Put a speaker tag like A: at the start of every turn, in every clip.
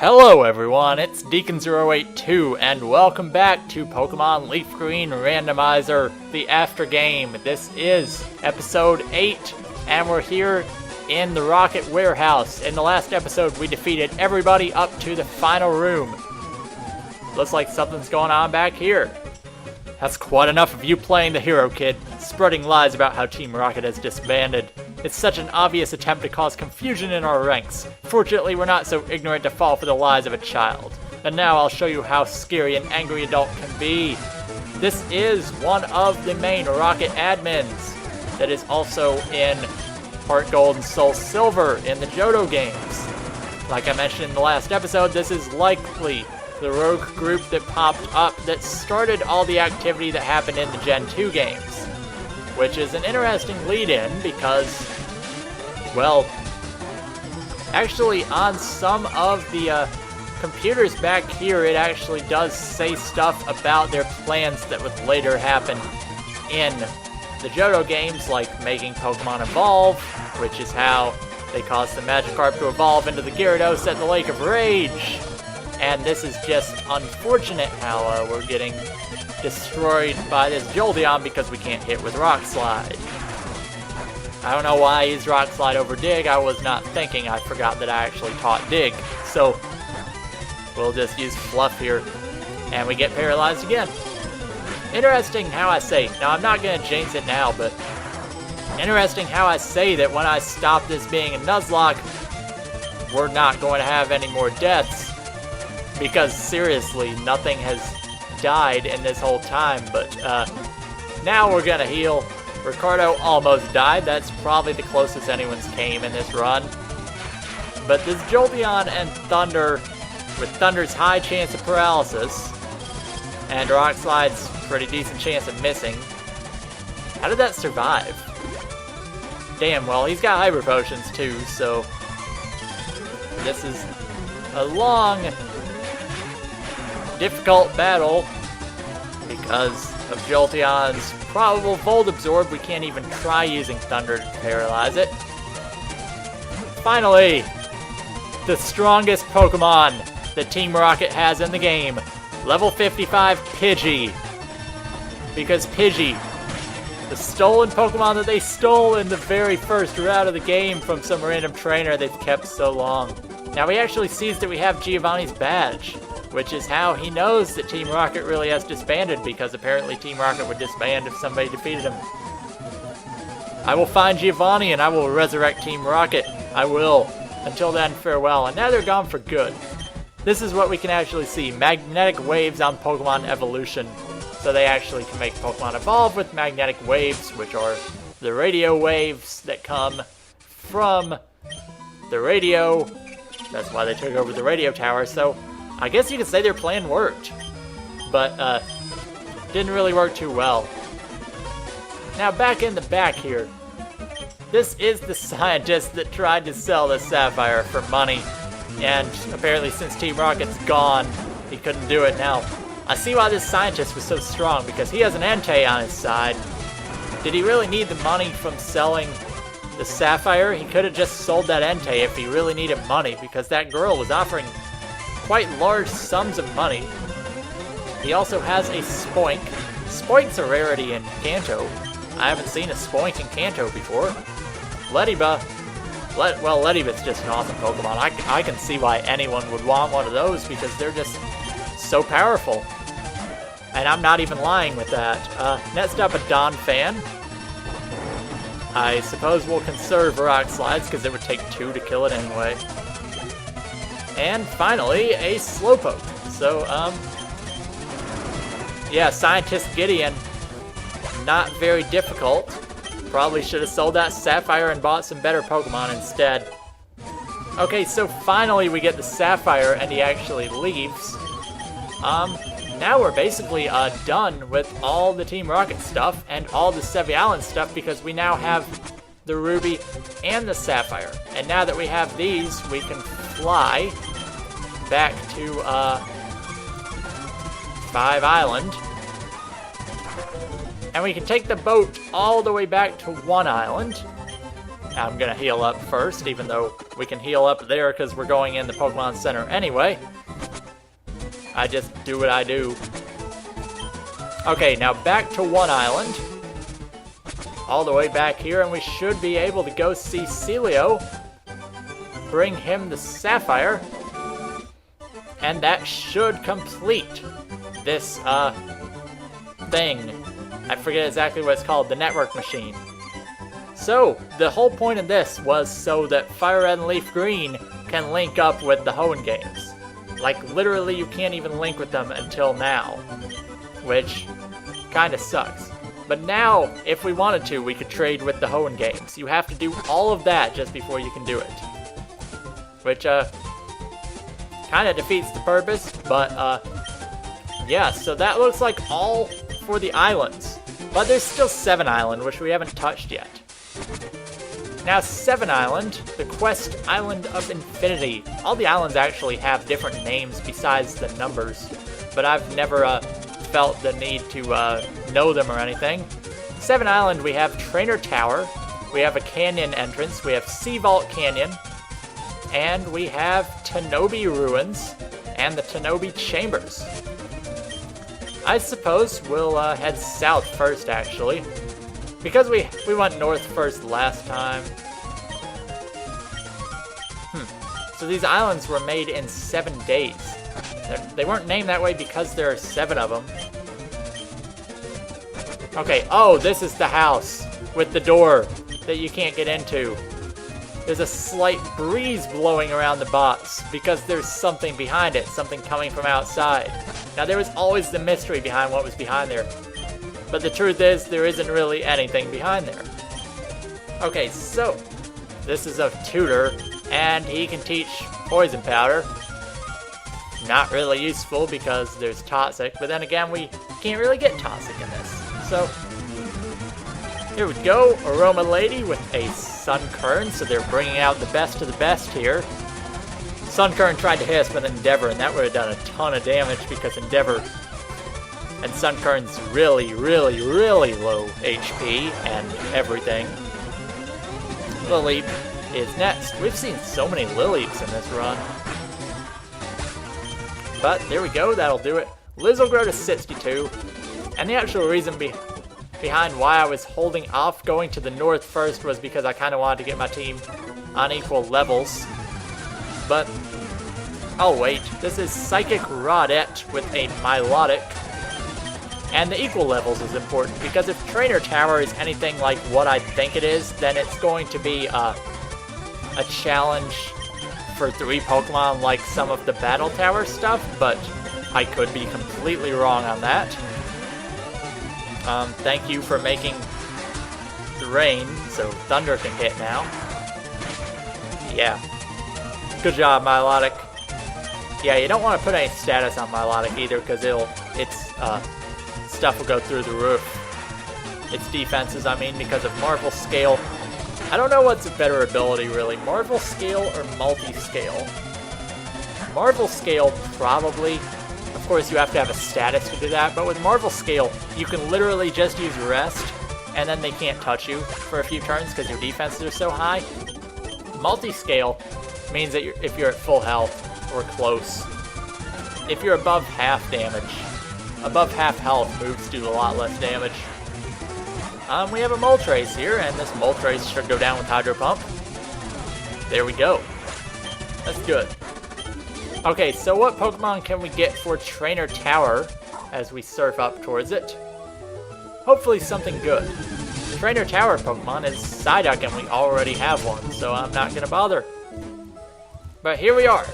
A: Hello everyone, it's Deacon082 and welcome back to Pokemon LeafGreen Randomizer, the Aftergame. This is episode 8 and we're here in the Rocket Warehouse. In the last episode we defeated everybody up to the final room. Looks like something's going on back here. That's quite enough of you playing the hero kid, spreading lies about how Team Rocket has disbanded. It's such an obvious attempt to cause confusion in our ranks. Fortunately, we're not so ignorant to fall for the lies of a child. And now I'll show you how scary an angry adult can be. This is one of the main Rocket admins that is also in Heart Gold and Soul Silver in the Johto games. Like I mentioned in the last episode, this is likely the rogue group that popped up that started all the activity that happened in the Gen 2 games. Which is an interesting lead-in because, well, actually on some of the computers back here, it actually does say stuff about their plans that would later happen in the Johto games, like making Pokemon evolve, which is how they caused the Magikarp to evolve into the Gyarados at the Lake of Rage. And this is just unfortunate how we're getting destroyed by this Jolteon because we can't hit with Rock Slide. I don't know why I used Rock Slide over Dig. I was not thinking. I forgot that I actually taught Dig. So we'll just use Fluff here and we get paralyzed again. Interesting how I say, now I'm not going to jinx it now, but interesting how I say that when I stop this being a Nuzlocke, we're not going to have any more deaths. Because seriously, nothing has died in this whole time, but now we're gonna heal. Ricardo almost died. That's probably the closest anyone's came in this run. But this Jolteon and Thunder, with Thunder's high chance of paralysis, and Rock Slide's pretty decent chance of missing. How did that survive? Damn, well, he's got Hyper Potions too, so this is a long, difficult battle because of Jolteon's probable Volt Absorb. We can't even try using Thunder to paralyze it. Finally, the strongest Pokemon that Team Rocket has in the game. Level 55 Pidgey. Because Pidgey, the stolen Pokemon that they stole in the very first route of the game from some random trainer they've kept so long. Now he actually sees that we have Giovanni's badge, which is how he knows that Team Rocket really has disbanded, because apparently Team Rocket would disband if somebody defeated him. I will find Giovanni and I will resurrect Team Rocket. I will. Until then, farewell. And now they're gone for good. This is what we can actually see. Magnetic waves on Pokemon evolution. So they actually can make Pokemon evolve with magnetic waves, which are the radio waves that come from the radio. That's why they took over the radio tower. So I guess you could say their plan worked, but didn't really work too well. Now back in the back here, this is the scientist that tried to sell the Sapphire for money, and apparently since Team Rocket's gone, he couldn't do it. Now, I see why this scientist was so strong, because he has an Entei on his side. Did he really need the money from selling the Sapphire? He could have just sold that Entei if he really needed money, because that girl was offering quite large sums of money. He also has a Spoink. Spoink's a rarity in Kanto. I haven't seen a Spoink in Kanto before. Lediba. Well, Lediba's just an awesome Pokemon. I can see why anyone would want one of those, because they're just so powerful. And I'm not even lying with that. Next up, a Donphan. I suppose we'll conserve Rock Slides, because it would take 2 to kill it anyway. And finally, a Slowpoke. So, yeah, Scientist Gideon, not very difficult. Probably should have sold that Sapphire and bought some better Pokemon instead. Okay, so finally we get the Sapphire and he actually leaves. Now we're basically done with all the Team Rocket stuff and all the Sevi Island stuff, because we now have the Ruby and the Sapphire. And now that we have these, we can fly back to 5 Island. And we can take the boat all the way back to 1 Island. I'm gonna heal up first, even though We can heal up there because we're going in the Pokemon Center anyway. I just do what I do. Okay, now back to one island. All the way back here, and we should be able to go see Celio. Bring him the Sapphire. And that should complete this, thing. I forget exactly what it's called, the network machine. So, the whole point of this was so that Fire Red and Leaf Green can link up with the Hoenn games. Like, literally you can't even link with them until now. Which kinda sucks. But now, if we wanted to, we could trade with the Hoenn games. You have to do all of that just before you can do it. Which, kinda defeats the purpose, but, yeah, so that looks like all for the islands. But there's still 7 Island, which we haven't touched yet. Now 7 Island, the Quest Island of Infinity. All the islands actually have different names besides the numbers, but I've never felt the need to know them or anything. 7 Island, we have Trainer Tower, we have a canyon entrance, we have Sea Vault Canyon, and we have Tanobi Ruins and the Tanobi Chambers. I suppose we'll head south first, actually. Because we went north first last time. So these islands were made in 7 days. They weren't named that way because there are 7 of them. Okay, oh, this is the house with the door that you can't get into. There's a slight breeze blowing around the box because there's something behind it, something coming from outside. Now, there was always the mystery behind what was behind there. But the truth is, there isn't really anything behind there. Okay, so, this is a tutor, and he can teach Poison Powder. Not really useful because there's Toxic, but then again, we can't really get Toxic in this. So, here we go, Aroma Lady with a Sunkern, so they're bringing out the best of the best here. Sunkern tried to hit us with Endeavor, and that would have done a ton of damage because Endeavor and Sunkern's really, really, really low HP and everything. Lileep is next. We've seen so many Lileeps in this run. But there we go, that'll do it. Liz will grow to 62. And the actual reason behind why I was holding off going to the north first was because I kind of wanted to get my team on equal levels. But, oh wait, this is Psychic Rodette with a Milotic. And the equal levels is important, because if Trainer Tower is anything like what I think it is, then it's going to be a challenge for 3 Pokemon like some of the Battle Tower stuff, but I could be completely wrong on that. Thank you for making the rain, so Thunder can hit now. Yeah. Good job, Milotic. Yeah, you don't want to put any status on Milotic either, because its stuff will go through the roof. Its defenses, I mean, because of Marvel Scale. I don't know what's a better ability, really. Marvel Scale or Multi-Scale? Marvel Scale, probably. Of course, you have to have a status to do that, but with Marvel Scale, you can literally just use Rest, and then they can't touch you for a few turns because your defenses are so high. Multi-Scale means that if you're at full health or close, if you're above half damage, above half health, moves do a lot less damage. We have a Moltres here, and this Moltres should go down with Hydro Pump. There we go. That's good. Okay, so what Pokemon can we get for Trainer Tower as we surf up towards it? Hopefully something good. Trainer Tower Pokemon is Psyduck, and we already have one, so I'm not going to bother. But here we are,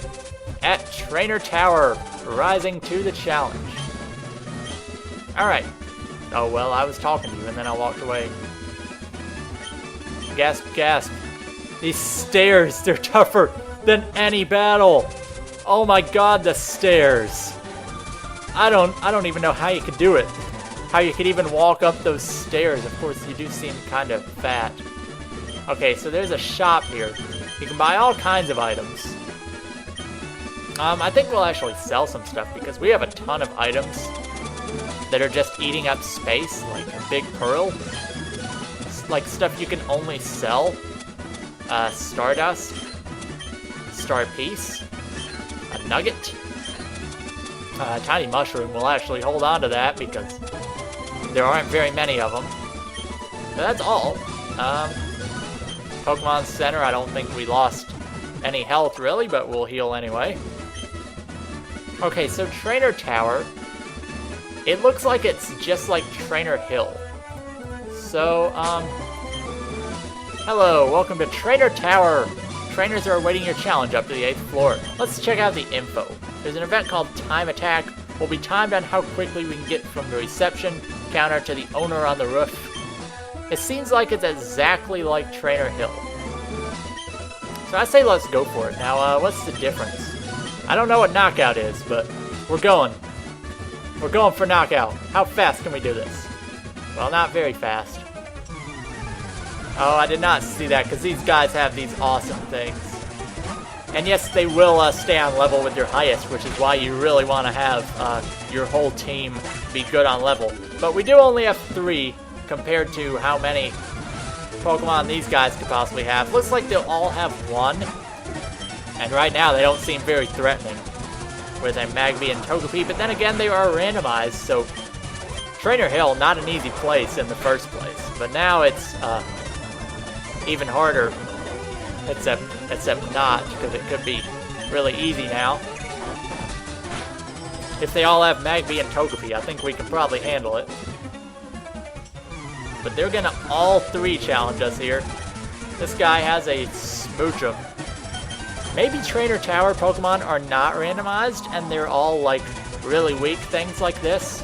A: at Trainer Tower, rising to the challenge. Alright. Oh, well, I was talking to you, and then I walked away. Gasp, gasp. These stairs, they're tougher than any battle. Oh my god, the stairs. I don't even know how you could do it. How you could even walk up those stairs. Of course, you do seem kind of fat. Okay, so there's a shop here. You can buy all kinds of items. I think we'll actually sell some stuff because we have a ton of items that are just eating up space, like Big Pearl. It's like stuff you can only sell. Stardust. star piece, a nugget, a tiny mushroom. We'll actually hold on to that because there aren't very many of them. But that's all. Pokemon Center, I don't think we lost any health really, but we'll heal anyway. Okay, so Trainer Tower, it looks like it's just like Trainer Hill. So, hello, welcome to Trainer Tower. Trainers are awaiting your challenge up to the 8th floor. Let's check out the info. There's an event called Time Attack. Will be timed on how quickly we can get from the reception counter to the owner on the roof. It seems like it's exactly like Trainer Hill. So I say let's go for it. Now, what's the difference? I don't know what knockout is, but we're going. We're going for knockout. How fast can we do this? Well, not very fast. Oh, I did not see that because these guys have these awesome things. And yes, they will stay on level with your highest, which is why you really want to have your whole team be good on level. But we do only have 3 compared to how many Pokemon these guys could possibly have. Looks like they'll all have 1. And right now they don't seem very threatening with a Magby and Togepi. But then again, they are randomized, so Trainer Hill, not an easy place in the first place. But now it's even harder, except not, because it could be really easy now. If they all have Magby and Togepi, I think we can probably handle it. But they're gonna all 3 challenge us here. This guy has a Smoochum. Maybe Trainer Tower Pokemon are not randomized, and they're all, like, really weak things like this.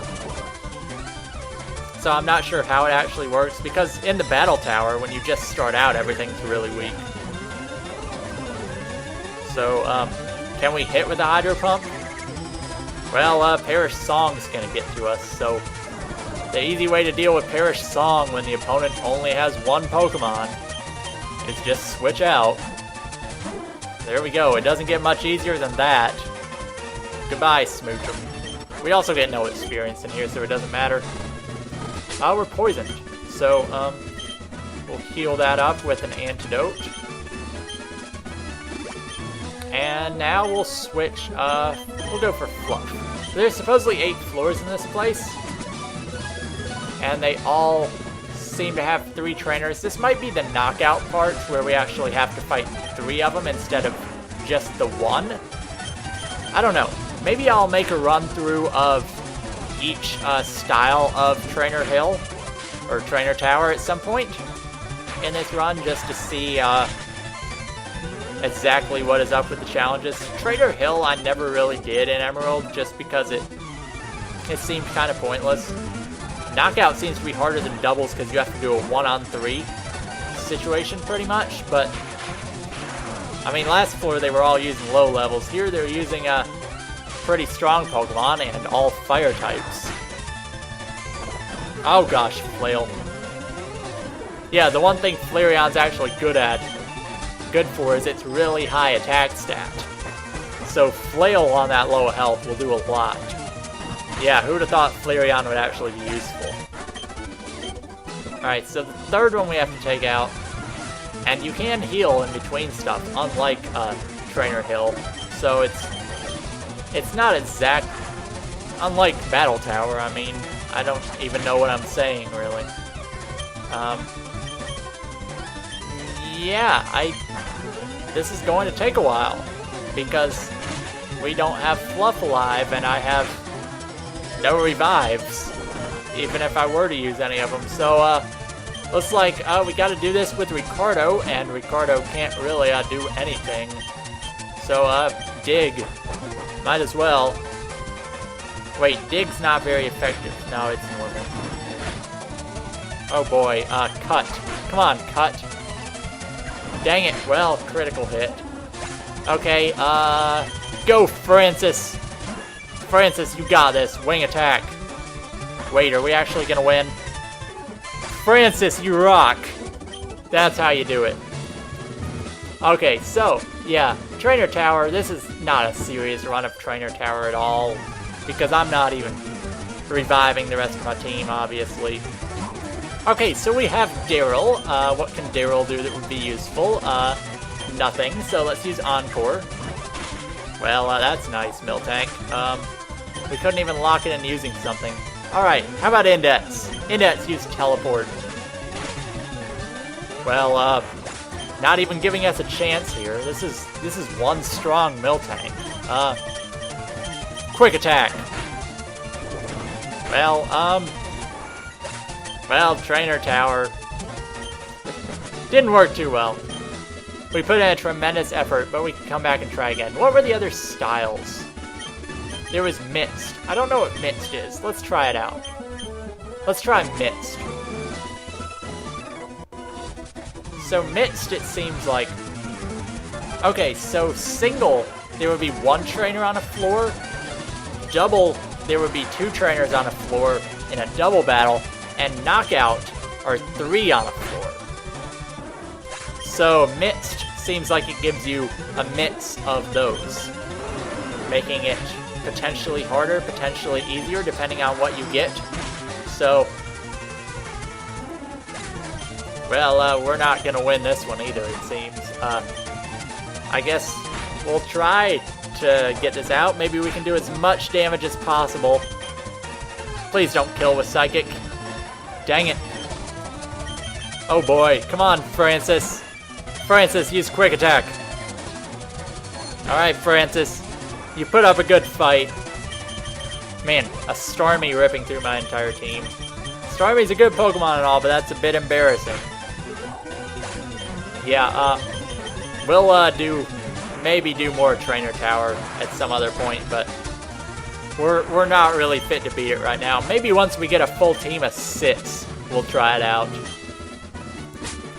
A: So I'm not sure how it actually works, because in the Battle Tower, when you just start out, everything's really weak. So, can we hit with the Hydro Pump? Well, Perish Song's gonna get to us, so the easy way to deal with Perish Song when the opponent only has 1 Pokemon is just switch out. There we go, it doesn't get much easier than that. Goodbye, Smoochum. We also get no experience in here, so it doesn't matter. We're poisoned, so we'll heal that up with an antidote. And now we'll switch, we'll go for Fluff. There's supposedly 8 floors in this place, and they all seem to have 3 trainers. This might be the knockout part, where we actually have to fight 3 of them instead of just the 1. I don't know. Maybe I'll make a run through of each style of Trainer Hill or Trainer Tower at some point in this run, just to see exactly what is up with the challenges. Trainer Hill I never really did in Emerald, just because it seemed kind of pointless. Knockout seems to be harder than doubles because you have to do a 1-on-3 situation pretty much, but I mean, last floor they were all using low levels. Here they're using a pretty strong Pokemon and all fire types. Oh gosh, Flail. Yeah, the one thing Flareon's actually good for is its really high attack stat. So Flail on that low health will do a lot. Yeah, who would have thought Flareon would actually be useful? Alright, so the third one we have to take out. And you can heal in between stuff, unlike Trainer Hill. So it's not exact, unlike Battle Tower. I mean, I don't even know what I'm saying, really. Yeah, this is going to take a while, because we don't have Fluff alive, and I have no revives, even if I were to use any of them. So, looks like we gotta do this with Ricardo, and Ricardo can't really do anything. So, Dig. Might as well. Wait, Dig's not very effective. No, it's normal. Oh boy, Cut. Come on, Cut. Dang it, well, critical hit. Okay, go Francis! Francis, you got this. Wing attack. Wait, are we actually gonna win? Francis, you rock! That's how you do it. Okay, so, yeah, Trainer Tower, this is not a serious run of Trainer Tower at all, because I'm not even reviving the rest of my team, obviously. Okay, so we have Daryl. What can Daryl do that would be useful? nothing, so let's use Encore. Well, that's nice, Miltank. We couldn't even lock it in using something. Alright, how about Index? Index used Teleport. Well, not even giving us a chance here. This is one strong Miltank. Quick Attack. Well, Trainer Tower. Didn't work too well. We put in a tremendous effort, but we can come back and try again. What were the other styles? There was Mixed. I don't know what Mixed is. Let's try it out. Let's try Mixed. So Mixed, it seems like... Okay, so single, there would be one trainer on a floor. Double, there would be two trainers on a floor in a double battle. And knockout are 3 on a floor. So Mixed seems like it gives you a mix of those, making it potentially harder, potentially easier, depending on what you get. So, well, we're not gonna win this one either, it seems. I guess we'll try to get this out. Maybe we can do as much damage as possible. Please don't kill with Psychic. Dang it. Oh boy, come on, Francis. Francis, use Quick Attack. Alright, Francis. You put up a good fight. Man, a Starmie ripping through my entire team. Starmie's a good Pokemon and all, but that's a bit embarrassing. Yeah, we'll maybe do more Trainer Tower at some other point, but we're not really fit to beat it right now. Maybe once we get a full team of 6, we'll try it out.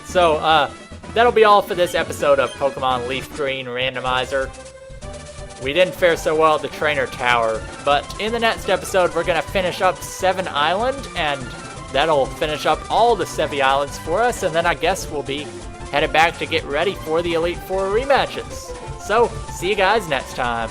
A: So, that'll be all for this episode of Pokemon LeafGreen Randomizer. We didn't fare so well at the Trainer Tower, but in the next episode we're going to finish up 7 Island, and that'll finish up all the 7 Islands for us, and then I guess we'll be headed back to get ready for the Elite Four rematches. So, see you guys next time.